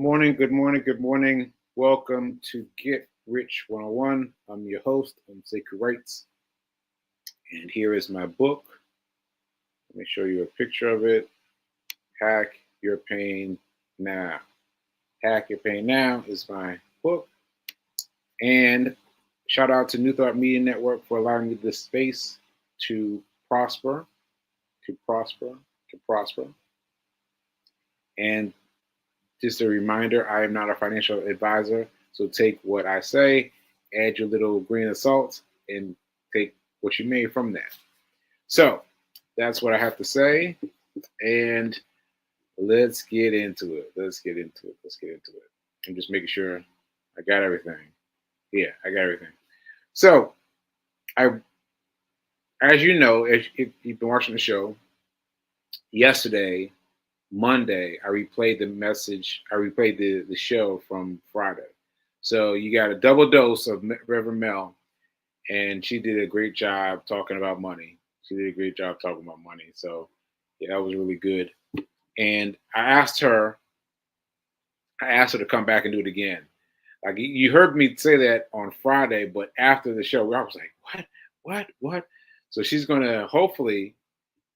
morning, good morning, good morning. Welcome to Get Rich 101. I'm your host, I'm Sekou Writes, and here is my book. Let me show you a picture of it. Hack Your Pain Now. Hack Your Pain Now is my book. And shout out to New Thought Media Network for allowing me this space to prosper, to prosper, to prosper. And just a reminder, I am not a financial advisor, so take what I say, add your little grain of salt, and take what you may from that. So that's what I have to say, and let's get into it. Let's get into it. I'm just making sure I got everything. Yeah, I got everything. So as you know, if you've been watching the show, yesterday, Monday, I replayed the show from Friday. So you got a double dose of Reverend Mel, and she did a great job talking about money. So yeah, that was really good. And I asked her to come back and do it again. Like you heard me say that on Friday, but after the show, I was like, what? So she's gonna hopefully,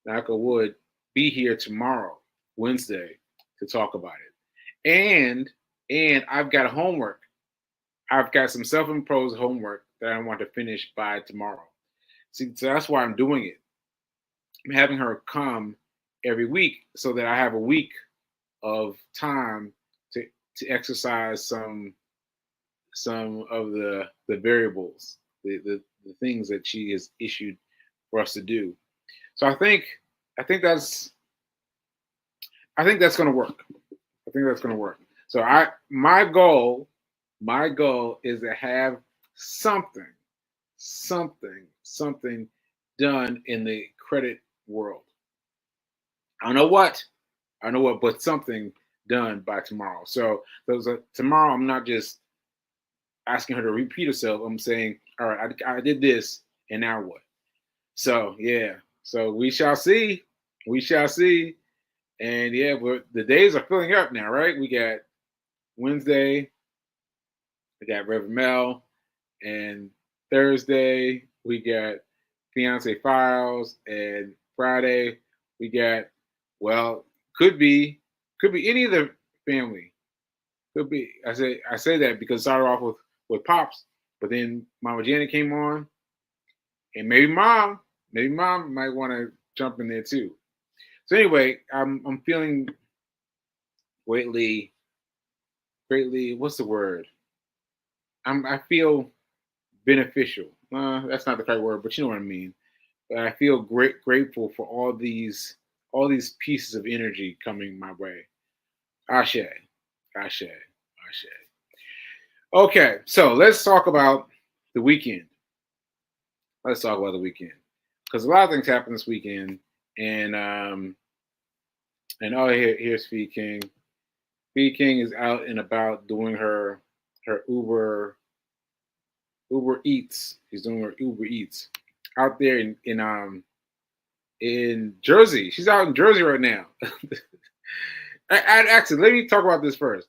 knock on wood, be here tomorrow, Wednesday, to talk about it. And I've got homework. I've got some self-imposed homework that I want to finish by tomorrow. See, so that's why I'm doing it. I'm having her come every week so that I have a week of time to exercise some of the variables, the things that she has issued for us to do. So I think that's going to work. So my goal is to have something done in the credit world. I don't know what, but something done by tomorrow. So tomorrow I'm not just asking her to repeat herself. I'm saying, all right, I did this, and now what? So yeah, so we shall see. And yeah, but the days are filling up now, right? We got Wednesday, we got Reverend Mel, and Thursday we got Fiance Files, and Friday we got, well, could be any of the family. Could be. I say that because it started off with Pops, but then Mama Janet came on, and maybe Mom might want to jump in there too. So anyway, I'm feeling greatly. What's the word? I feel beneficial. That's not the right word, but you know what I mean. But I feel grateful for all these pieces of energy coming my way. Ashe. Okay, so let's talk about the weekend. Because a lot of things happened this weekend, and here's Fee King. Fee King is out and about doing her Uber Eats. He's doing her Uber Eats out there in Jersey. She's out in Jersey right now. Actually, let me talk about this first.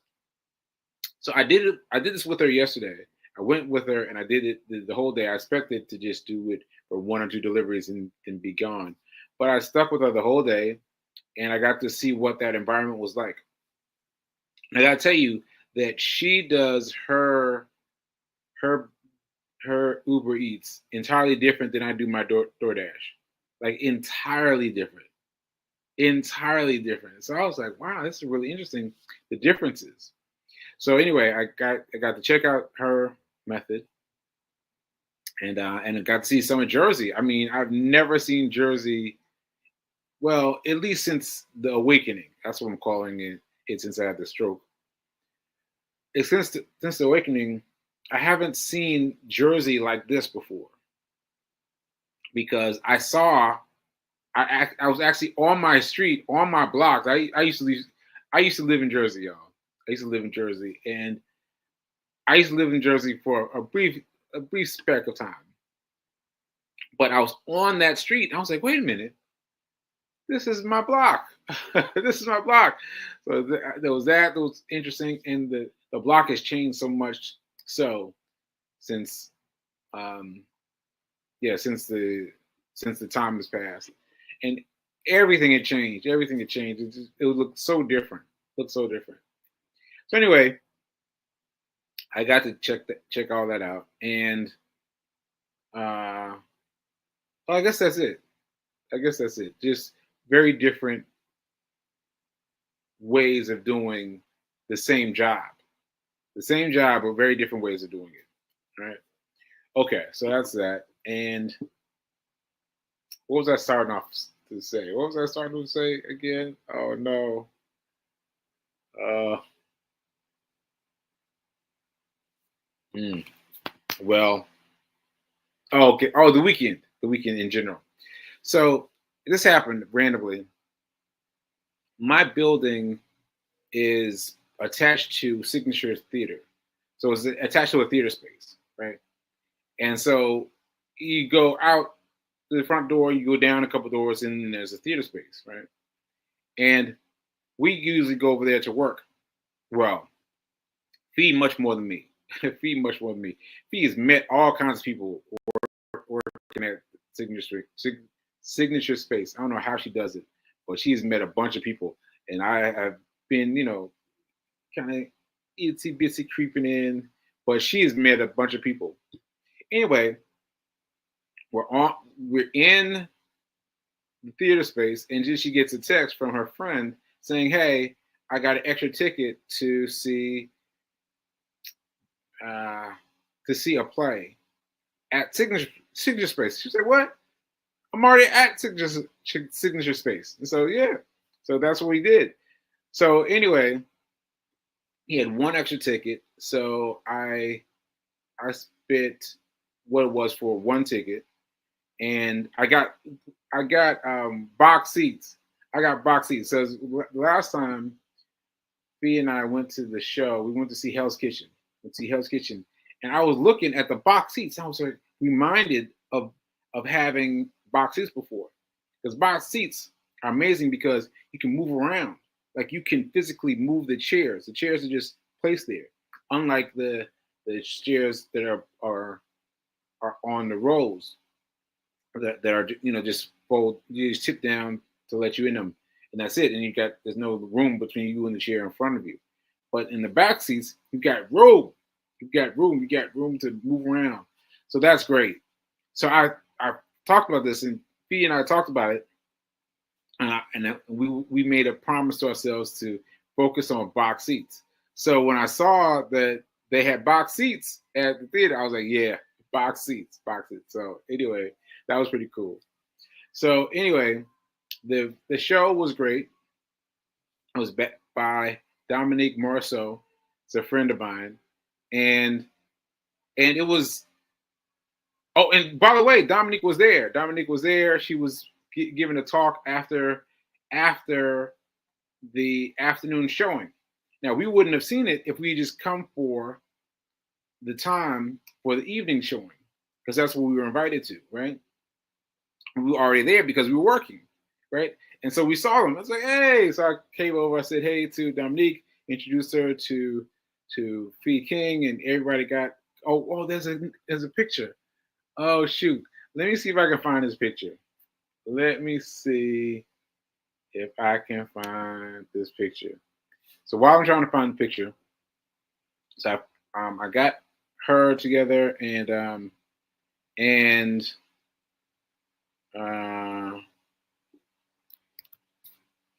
So I did this with her yesterday. I went with her and I did it the whole day. I expected to just do it for 1 or 2 deliveries and be gone. But I stuck with her the whole day, and I got to see what that environment was like. And I gotta tell you that she does her Uber Eats entirely different than I do my DoorDash. Like entirely different. So I was like, wow, this is really interesting, the differences. So anyway, I got to check out her method, and I got to see some of Jersey. I mean, I've never seen Jersey, well, at least since the awakening. That's what I'm calling it since I had the stroke. It's since the awakening, I haven't seen Jersey like this before, because I was actually on my street, on my block. I used to live in Jersey, y'all. And I used to live in Jersey for a brief speck of time. But I was on that street, and I was like, wait a minute, this is my block. This is my block. So there was that. That was interesting, and the block has changed so much. So since um, yeah, since the time has passed, and everything had changed. Everything had changed. It would look so different. Look so different. So anyway, I got to check all that out, and uh, well, I guess that's it. I guess that's it. Just very different ways of doing the same job. The same job, but very different ways of doing it. Right. Okay, so that's that. And what was I starting off to say? What was I starting to say again? Oh no. Uh, hmm. Well, oh, okay. Oh, the weekend. The weekend in general. So this happened randomly. My building is attached to Signature Theater, so it's attached to a theater space, right? And so you go out to the front door, you go down a couple doors, and there's a theater space, right? And we usually go over there to work. Well, Fee much more than me. Fee much more than me. Fee has met all kinds of people working at signature space. I don't know how she does it, but she's met a bunch of people, and I have been, kind of itsy bitsy creeping in, but she has met a bunch of people. Anyway, we're in the theater space, and then she gets a text from her friend saying, "Hey, I got an extra ticket uh, to see a play at Signature Space." She's like, "What? I'm already at Signature Space." And so yeah, so that's what we did. So anyway, he had one extra ticket, so I spent what it was for one ticket, and I got box seats. I got box seats. So last time Fee and I went to the show, we went to see Hell's Kitchen. Went to see Hell's Kitchen, and I was looking at the box seats. I was like reminded of having box seats before, because box seats are amazing because you can move around. Like you can physically move the chairs. The chairs are just placed there, unlike the chairs that are on the rows that are just fold. You just tip down to let you in them, and that's it. And there's no room between you and the chair in front of you. But in the back seats, you've got room. You've got room. You got room to move around. So that's great. So I talked about this, and Fee and I talked about it, and we made a promise to ourselves to focus on box seats. So when I saw that they had box seats at the theater, I was like, yeah, box seats, box seats. So anyway, that was pretty cool. So anyway, the show was great. It was by Dominique Marceau. It's a friend of mine, and it was. Oh, and by the way, Dominique was there. Dominique was there. She was giving a talk after the afternoon showing. Now we wouldn't have seen it if we just come for the time for the evening showing, because that's what we were invited to, right? We were already there because we were working, right? And so we saw them. I was like, hey. So I came over. I said hey to Dominique, introduced her to Fee King, and everybody got. Oh, there's a picture. Oh shoot. Let me see if I can find this picture. Let me see if I can find this picture. So while I'm trying to find the picture, so I got her together, and I'm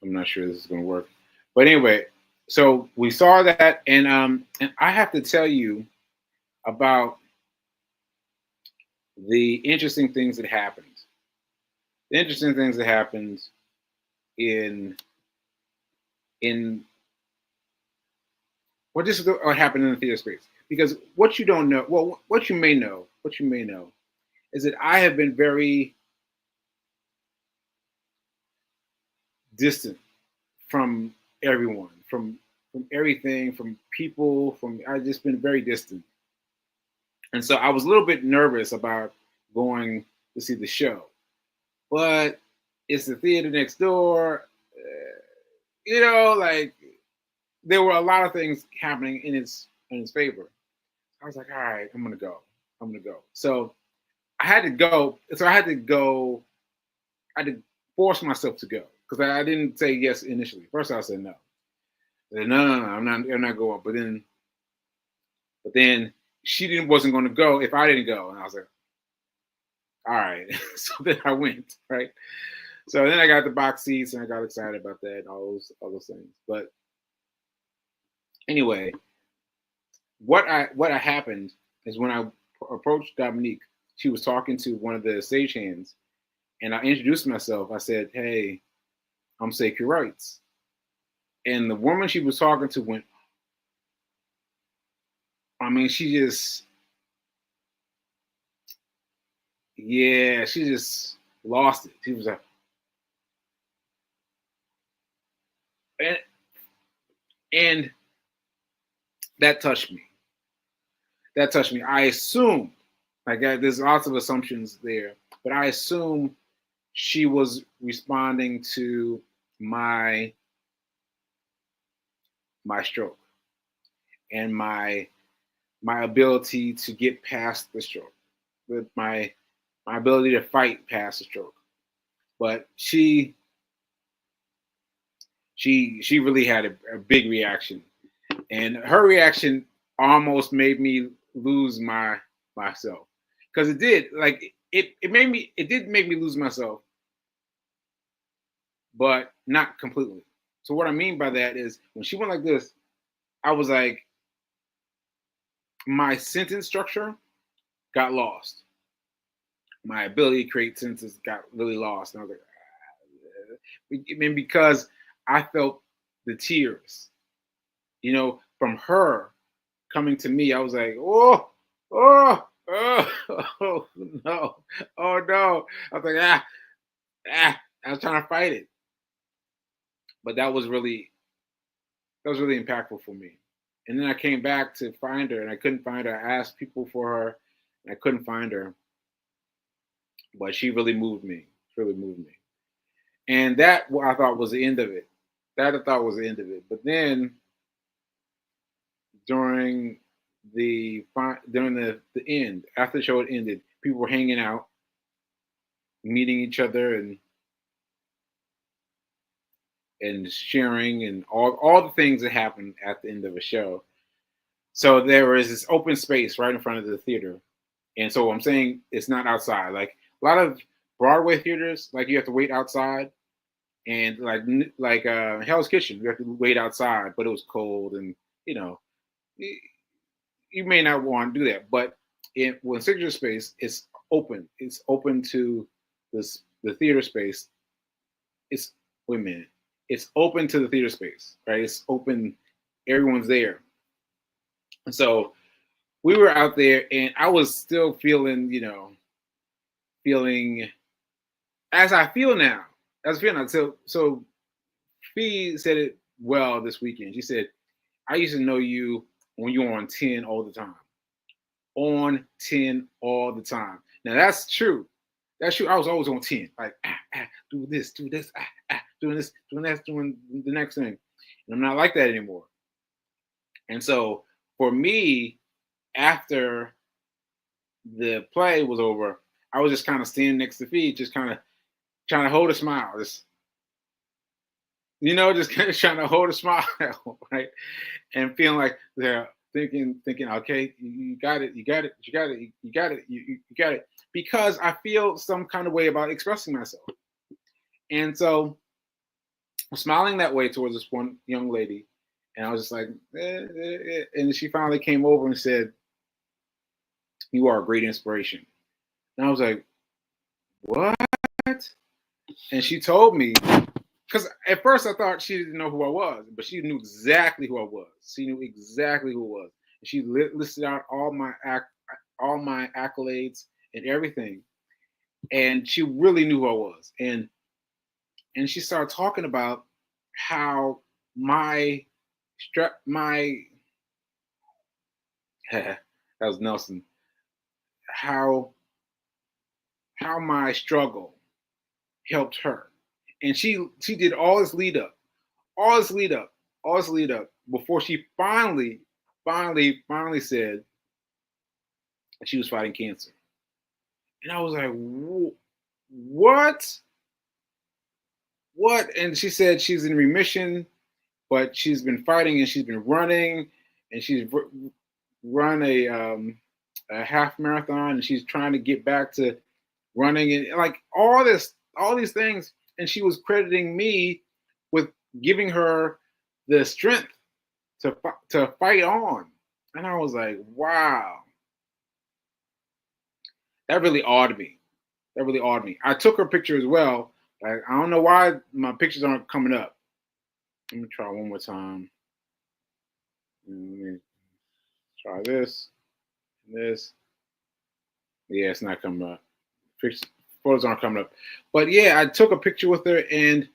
not sure this is going to work, but anyway, so we saw that, and I have to tell you about the interesting things that happened. The interesting things that happened in what happened in the theater space. Because what you don't know, well, what you may know, is that I have been very distant from everyone, from everything, from people, I've just been very distant. And so I was a little bit nervous about going to see the show. But it's the theater next door. like there were a lot of things happening in his favor. I was like, all right, I'm gonna go. I'm gonna go. So I had to go. So I had to go. I had to force myself to go because I didn't say yes initially. First, I said no. I said, no, no, no, I'm not going. But then she didn't wasn't going to go if I didn't go, and I was like, all right. So then I went. Right. So then I got the box seats and I got excited about that and all those things. But anyway, what happened is when I approached Dominique, she was talking to one of the stagehands, and I introduced myself. I said, "Hey, I'm Sekou Writes," and the woman she was talking to went. I mean, she just lost it. She was like, and and that touched me. That touched me. I assume, there's lots of assumptions there, but I assume she was responding to my my stroke and my ability to get past the stroke, with my ability to fight past the stroke. But she really had a big reaction, and her reaction almost made me lose myself because it did. It did make me lose myself, but not completely. So what I mean by that is when she went like this, I was like, my sentence structure got lost. My ability to create sentences got really lost. And I was like, I mean, because I felt the tears, from her coming to me. I was like, oh, oh, oh no, oh no. I was like, I was trying to fight it, but that was really impactful for me. And then I came back to find her, and I couldn't find her. I asked people for her, and I couldn't find her. But she really moved me. Really moved me. And that I thought was the end of it. That I thought was the end of it. But then during the end, after the show had ended, people were hanging out, meeting each other, and sharing, and all the things that happen at the end of a show. So there was this open space right in front of the theater. And so I'm saying it's not outside. Like a lot of Broadway theaters, like you have to wait outside, and Hell's Kitchen, you have to wait outside, but it was cold, and you know you, you may not want to do that. But when Signature Space is open, it's open to the theater space. It's wait a minute, it's open to the theater space, right? It's open, everyone's there, and so we were out there, and I was still feeling, feeling as I feel now. As I feel now. So Fee said it well this weekend. She said, I used to know you when you were on 10 all the time. On 10 all the time. Now that's true. That's true. I was always on 10. Like, do this, doing this, doing that, doing the next thing. And I'm not like that anymore. And so for me, after the play was over, I was just kind of standing next to Fee, just kind of trying to hold a smile. Just kind of trying to hold a smile, right? And feeling like they're thinking, okay, you got it, you got it, you got it, you got it, you got it. Because I feel some kind of way about expressing myself. And so I'm smiling that way towards this one young lady. And I was just like, and she finally came over and said, you are a great inspiration. And I was like, what? And she told me, because at first I thought she didn't know who I was, but she knew exactly who I was. She knew exactly who I was. And she listed out all my accolades and everything, and she really knew who I was. And she started talking about how my that was Nelson, how my struggle helped her, and she did all this lead up, all this lead up before she finally said she was fighting cancer. And I was like, what? What? And she said she's in remission, but she's been fighting and she's been running, and she's run a half marathon, and she's trying to get back to running, and like all these things. And she was crediting me with giving her the strength to fight on. And I was like, wow, that really awed me. That really awed me. I took her picture as well. Like, I don't know why my pictures aren't coming up. Let me try one more time. Let me try this. This. Yeah, it's not coming up. Photos aren't coming up. But yeah, I took a picture with her, and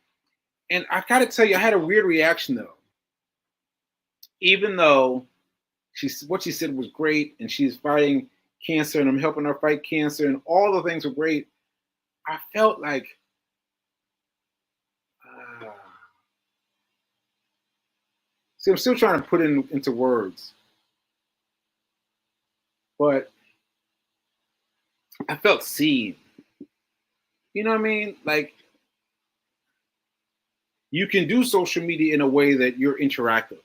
I gotta tell you, I had a weird reaction though. Even though what she said was great, and she's fighting cancer, and I'm helping her fight cancer, and all the things were great, I felt like see, I'm still trying to put it into words, but I felt seen. You know what I mean? Like, you can do social media in a way that you're interactive.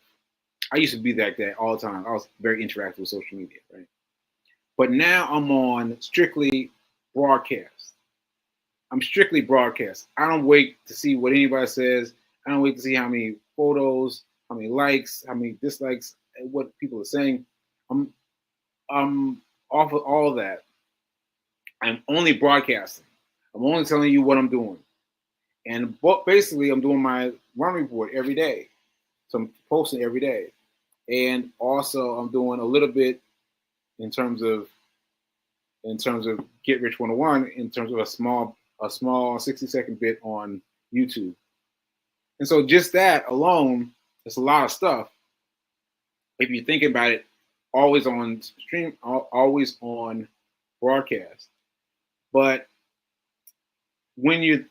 I used to be like that all the time. I was very interactive with social media, right? But now I'm on strictly broadcast. I'm strictly broadcast. I don't wait to see what anybody says. I don't wait to see how many photos, how many likes, how many dislikes, and what people are saying. I'm off of all of that. I'm only broadcasting. I'm only telling you what I'm doing. And basically, I'm doing my run report every day. So I'm posting every day. And also, I'm doing a little bit in terms of Get Rich 101, in terms of a small 60-second bit on YouTube. And so just that alone, it's a lot of stuff. If you think about it, always on stream, always on broadcast. But when you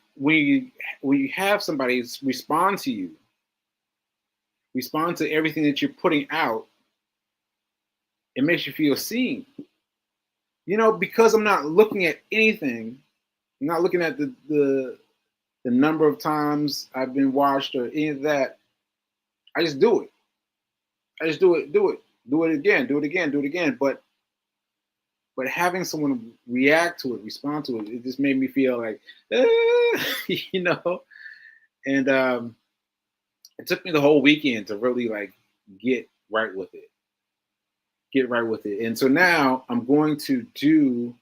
have somebody respond to everything that you're putting out, it makes you feel seen. You know, because I'm not looking at anything, I'm not looking at the number of times I've been watched or any of that. I just do it. I just do it again. But having someone react to it, respond to it, it just made me feel like, you know. And it took me the whole weekend to really like get right with it. And so now I'm going to do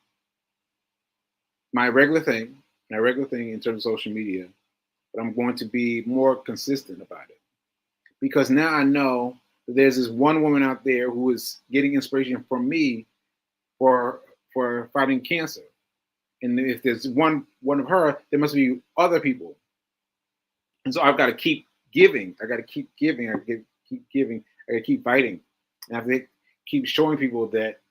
my regular thing in terms of social media, but I'm going to be more consistent about it. Because now I know that there's this one woman out there who is getting inspiration from me for fighting cancer. And if there's one of her, there must be other people. And so I've got to keep giving. I got to keep giving. I got to keep giving. I got to keep fighting. And I have to keep showing people that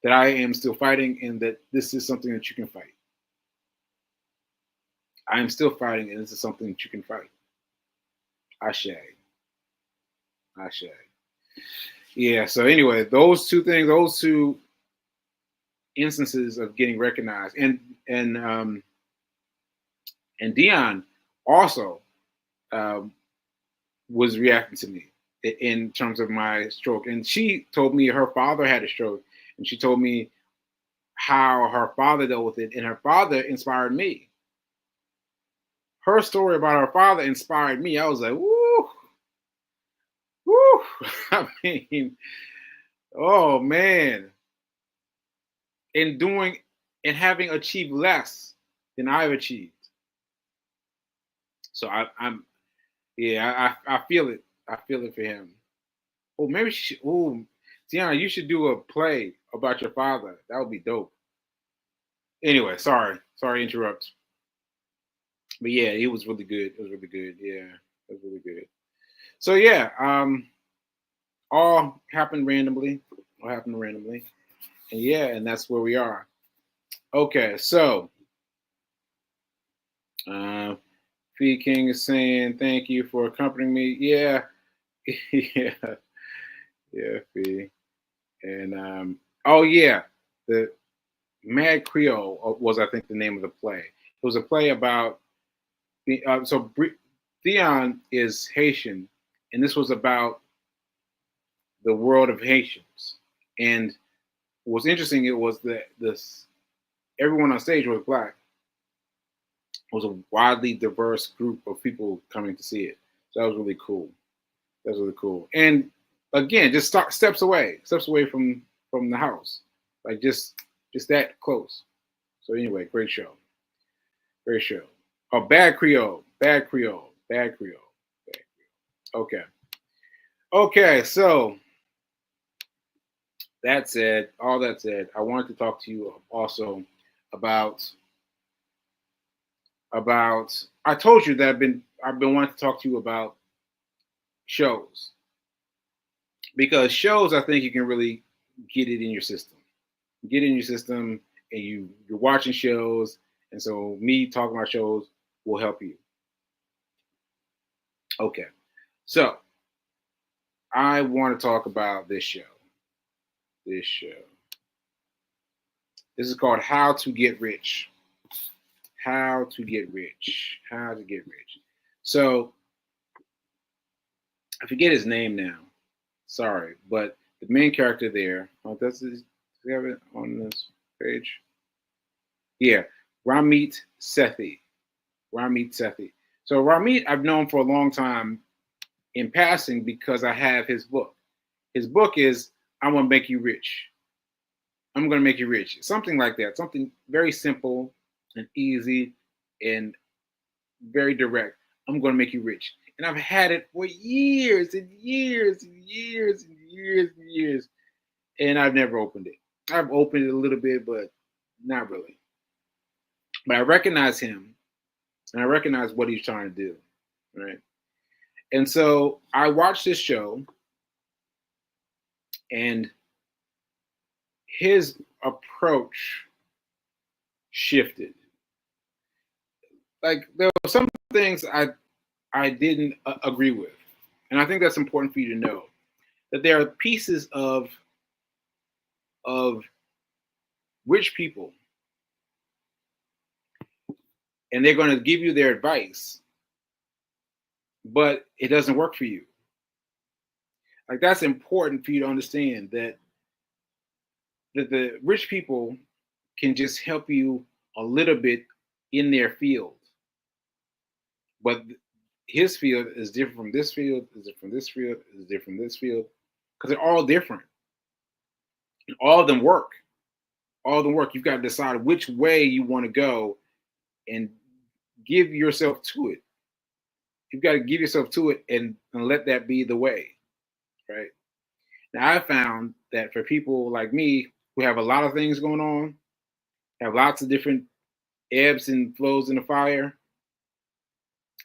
I am still fighting, and that this is something that you can fight. I am still fighting, and this is something that you can fight. Ashe. Yeah. So anyway, those two things, those two instances of getting recognized, and Dion also was reacting to me in terms of my stroke, and she told me her father had a stroke, and she told me how her father dealt with it, and her father inspired me. Her story about her father inspired me. I was like, woo. I mean, oh man. And having achieved less than I've achieved. So I feel it. I feel it for him. Oh, maybe Tiana, you should do a play about your father. That would be dope. Anyway, sorry to interrupt. But yeah, it was really good. It was really good. Yeah, it was really good. So yeah, all happened randomly. And yeah, and that's where we are. Okay, so Fee King is saying thank you for accompanying me. Yeah, yeah, yeah, Fee. And oh yeah, the Mad Creole was I think the name of the play. It was a play about Theon is Haitian, and this was about the world of Haitians. And what's interesting, it was that this everyone on stage was black. It was a widely diverse group of people coming to see it. So that was really cool. That was really cool. And again, just steps away from the house, like just that close. So anyway, great show, great show. Oh, Bad Creole, Bad Creole, Bad Creole, Bad Creole. Okay, okay. So that said, all that said, I wanted to talk to you also about I told you that I've been wanting to talk to you about shows, because shows, I think you can really get it in your system. Get it in your system, and you're watching shows, and so me talking about shows will help you. Okay, so I want to talk about this show. This show. This is called How to Get Rich. How to Get Rich. How to Get Rich. So I forget his name now. Sorry, but the main character there. Oh, does he have it on this page? Yeah, Ramit Sethi. Ramit Sethi. So Ramit, I've known for a long time in passing because I have his book. His book is "I'm Gonna Make You Rich." I'm gonna make you rich. Something like that. Something very simple and easy and very direct. I'm gonna make you rich. And I've had it for years and years and years and years and years. And I've never opened it. I've opened it a little bit, but not really. But I recognize him and I recognize what he's trying to do. Right. And so I watched this show, and his approach shifted. Like there were some things I didn't agree with, and I think that's important for you to know that there are pieces of rich people, and they're going to give you their advice, but it doesn't work for you. Like that's important for you to understand that the rich people can just help you a little bit in their field, but his field is different from this field, is different from this field, is different from this field, because they're all different. And all of them work. All of them work. You've got to decide which way you want to go and give yourself to it. You've got to give yourself to it and let that be the way, right? Now, I found that for people like me who have a lot of things going on, have lots of different ebbs and flows in the fire,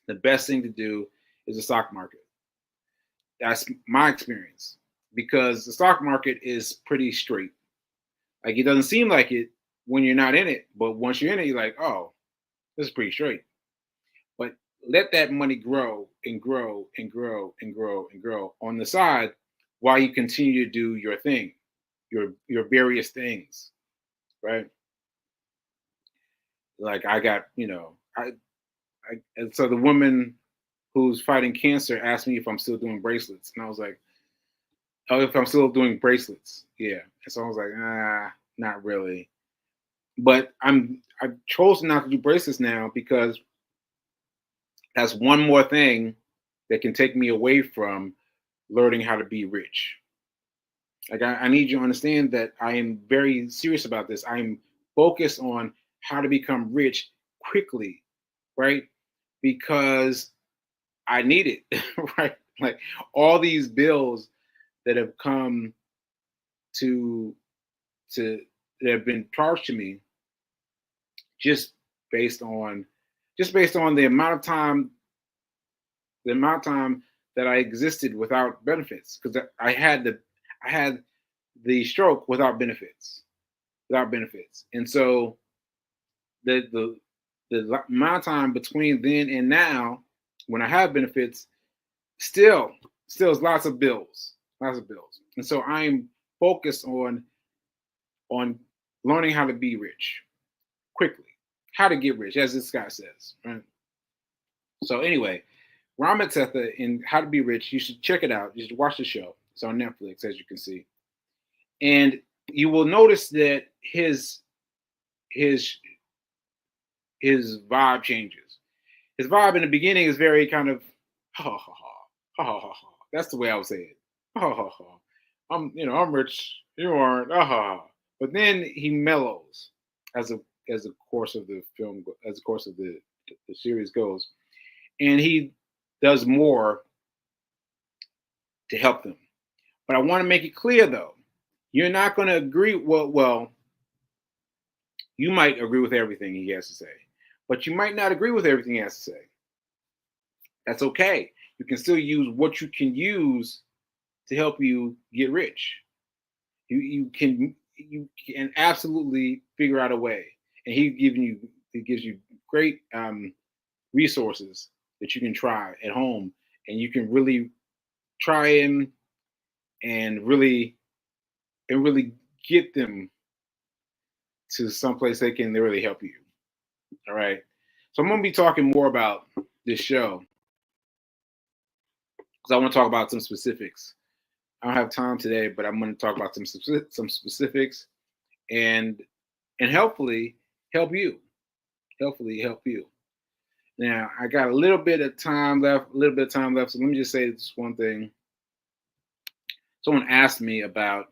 the best thing to do is the stock market. That's my experience, because the stock market is pretty straight. Like it doesn't seem like it when you're not in it, but once you're in it, you're like, oh, this is pretty straight. But let that money grow and grow and grow and grow and grow on the side while you continue to do your thing, your various things, right? Like I got, and so the woman who's fighting cancer asked me if I'm still doing bracelets, and I was like, oh, if I'm still doing bracelets, yeah. And so I was like, not really. But I've chosen not to do bracelets now because that's one more thing that can take me away from learning how to be rich. Like I need you to understand that I am very serious about this. I'm focused on how to become rich quickly, right? Because I need it, right? Like all these bills that have come to to that have been charged to me just based on the amount of time that I existed without benefits, because I had the stroke without benefits, and so the the amount of time between then and now, when I have benefits, still is lots of bills, and so I'm focused on learning how to be rich quickly, how to get rich, as this guy says. Right? So anyway, Ramen Tetha in How to Be Rich, you should check it out. You should watch the show. It's on Netflix, as you can see, and you will notice that his vibe changes. His vibe in the beginning is very kind of ha ha ha ha ha ha ha. That's the way I would say it. Ha ha ha. I'm rich. You aren't. Ha ha. But then he mellows as the course of the film, as the course of the series goes, and he does more to help them. But I want to make it clear though, you're not going to agree. Well, you might agree with everything he has to say, but you might not agree with everything he has to say. That's okay. You can still use what you can use to help you get rich. You can absolutely figure out a way, and he gives you great resources that you can try at home, and you can really try him and really get them to someplace they can really help you. All right. So I'm going to be talking more about this show because I want to talk about some specifics. I don't have time today, but I'm going to talk about some specifics and hopefully help you. Hopefully help you. Now, I got a little bit of time left. So let me just say this one thing. Someone asked me about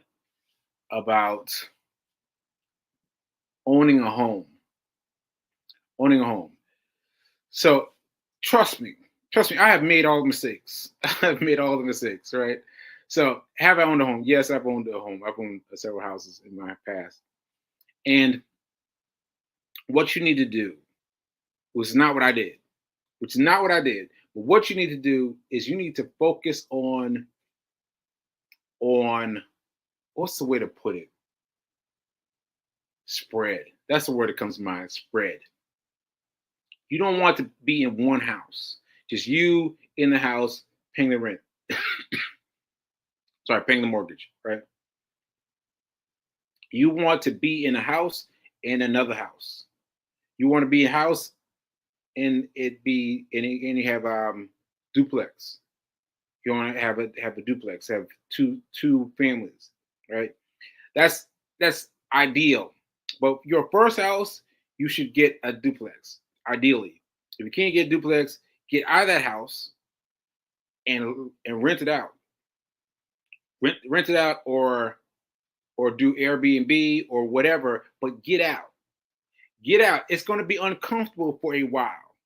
owning a home. So trust me, I have made all the mistakes. Right? So have I owned a home? Yes, I've owned a home. I've owned several houses in my past. And what you need to do, which is not what I did. But what you need to do is you need to focus on what's the way to put it? Spread. That's the word that comes to mind. Spread. You don't want to be in one house. Just you in the house paying the rent. Paying the mortgage, right? You want to be in a house and another house. You want to be in a house and you have duplex. You want to have a duplex, have two families, right? That's ideal. But your first house, you should get a duplex, ideally. If you can't get a duplex, get out of that house and rent it out. Rent it out or do Airbnb or whatever, but get out. It's going to be uncomfortable for a while.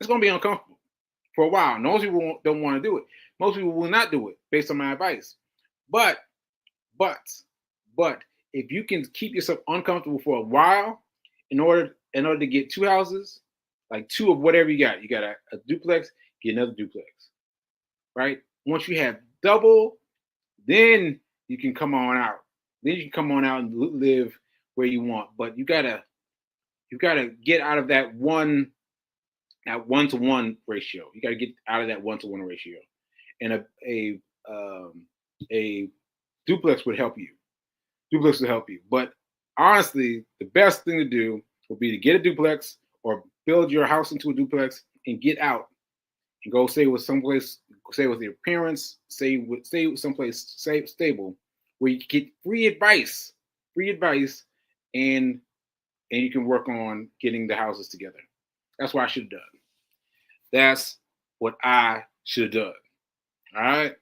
It's going to be uncomfortable for a while. Most people don't want to do it. Most people will not do it based on my advice. But if you can keep yourself uncomfortable for a while, in order to get two houses, like two of whatever you got a duplex, get another duplex, right? Once you have double, then you can come on out. Then you can come on out and live where you want. But you gotta get out of that one-to-one ratio. You gotta get out of that one-to-one ratio, and a duplex would help you. But honestly, the best thing to do would be to get a duplex or build your house into a duplex and get out and go stay with your parents, stay someplace stable where you get free advice, and you can work on getting the houses together. That's what I should have done. That's what I should have done. All right.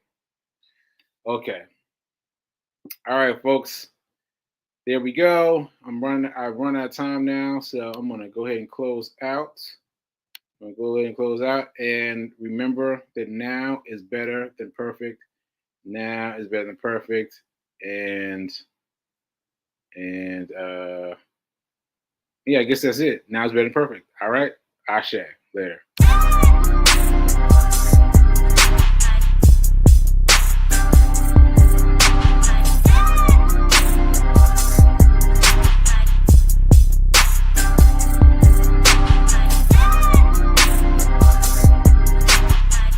Okay. All right, folks. There we go. I've run out of time now, so I'm gonna go ahead and close out. And remember that now is better than perfect. And yeah, I guess that's it. Now is better than perfect. All right. Ashe. Later.